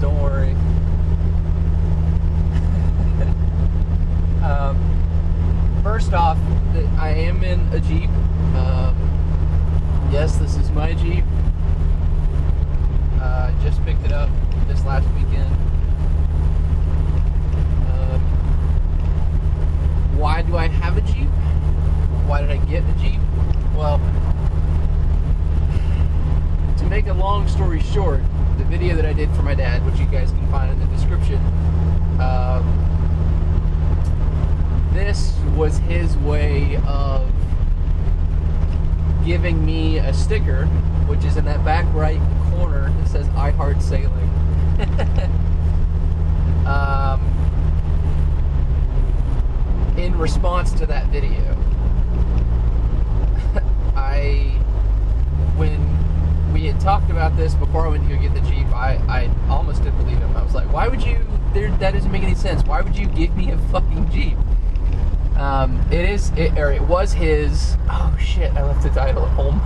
don't worry. First off, I am in a Jeep. Yes, this is my Jeep. Just picked it up this last weekend. Why do I have a Jeep? Why did I get a Jeep? Well, to make a long story short, the video that I did for my dad, which you guys can find in the description, this was his way of giving me a sticker, which is in that back right corner that says I Heart Sailing. In response to that video, when we had talked about this before I went to go get the Jeep, I almost didn't believe him. I was like, why would you, that doesn't make any sense. Why would you give me a fucking Jeep? It was his, oh shit, I left the title at home.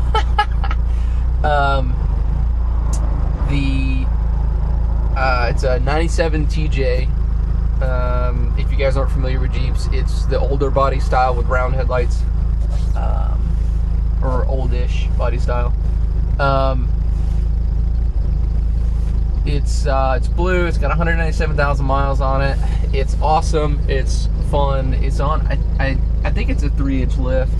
It's a 97 TJ. If you guys aren't familiar with Jeeps, it's the older body style with round headlights, or oldish body style. It's blue. It's got 197,000 miles on it. It's awesome. It's fun. It's on. I think it's a 3-inch lift.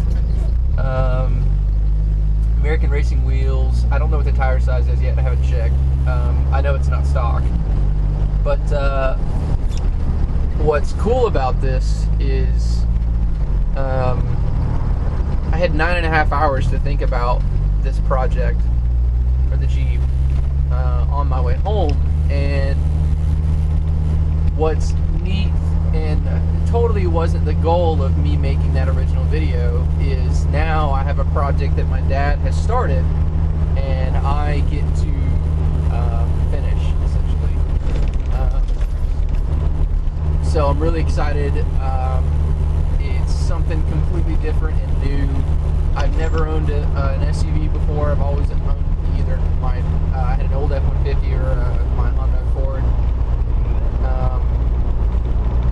American Racing wheels. I don't know what the tire size is yet. I haven't checked. I know it's not stock. But what's cool about this is I had 9.5 hours to think about this project for the Jeep on my way home, and what's neat and totally wasn't the goal of me making that original video is now I have a project that my dad has started and I get to finish essentially. So I'm really excited. It's something completely different and new. I've never owned an SUV before. I've always owned either I had an old F-150 or my Honda Accord.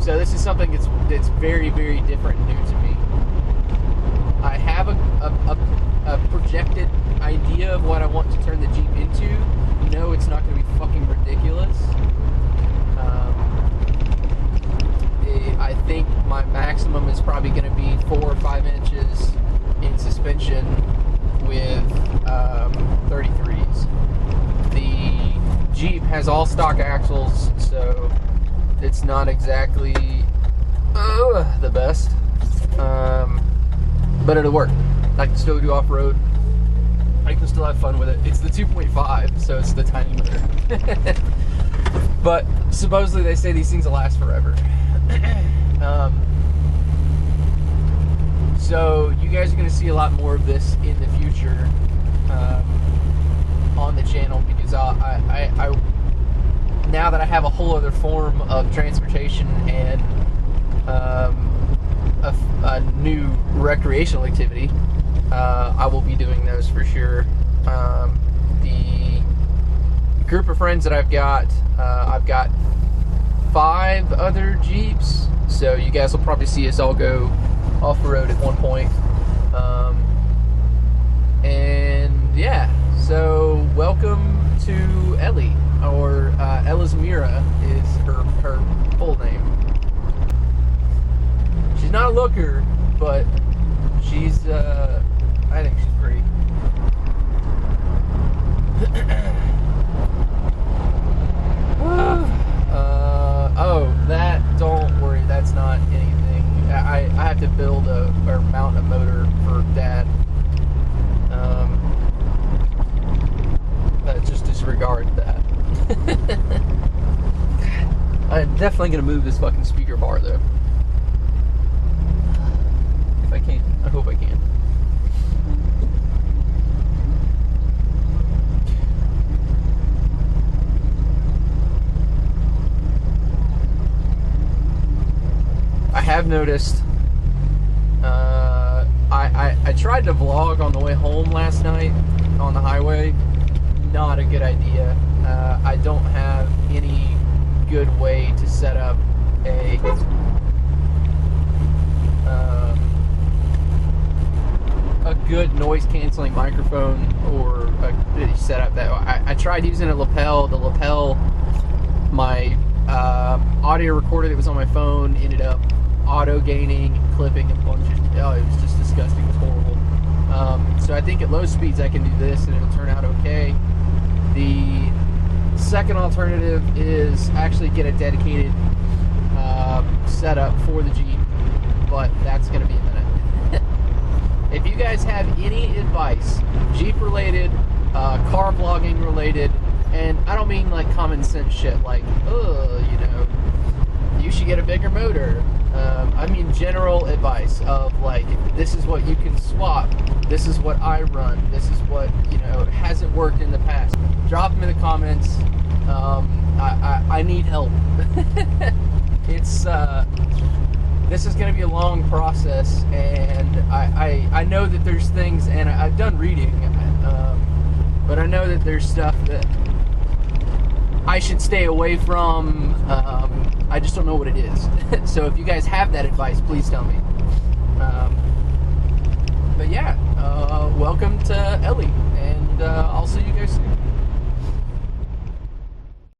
So this is something that's very, very different and new to me. I have a projected idea of what I want to turn the Jeep into. No, it's not going to be fucking ridiculous. I think my maximum is probably going to be 4 or 5 inches in suspension with 33s. The Jeep has all stock axles, so it's not exactly the best, but it'll work. I can still do off-road. I can still have fun with it. It's the 2.5, so it's the tiny motor. But supposedly they say these things will last forever. So you guys are going to see a lot more of this in the future on the channel, because I now that I have a whole other form of transportation and a new recreational activity, I will be doing those for sure. The group of friends that I've got 5 other Jeeps, so you guys will probably see us all go off-road at one point. And yeah, so welcome to Ellie, or Elizmira is her full name. She's not a looker, but she's I think she's pretty. Don't worry, that's not anything. I have to build or mount a motor for Dad. Just disregard that. I'm definitely gonna move this fucking speaker bar though. If I can. I hope I can. I have noticed, I tried to vlog on the way home last night on the highway. Not a good idea. I don't have any good way to set up a good noise canceling microphone or a setup that I tried using a lapel. The lapel, my audio recorder that was on my phone ended up auto gaining, clipping a bunch of. Oh, it was just disgusting. It was horrible. So I think at low speeds I can do this and it'll turn out okay. The second alternative is actually get a dedicated setup for the Jeep, but that's going to be a minute. If you guys have any advice, Jeep related, car vlogging related, and I don't mean like common sense shit like, you should get a bigger motor. I mean general advice of like, this is what you can swap, this is what I run, this is what, hasn't worked in the past. Drop them in the comments. I need help. This is going to be a long process, and I know that there's things, and I've done reading, but I know that there's stuff that I should stay away from. I just don't know what it is. So if you guys have that advice, please tell me. But yeah, welcome to Ellie, and I'll see you guys soon.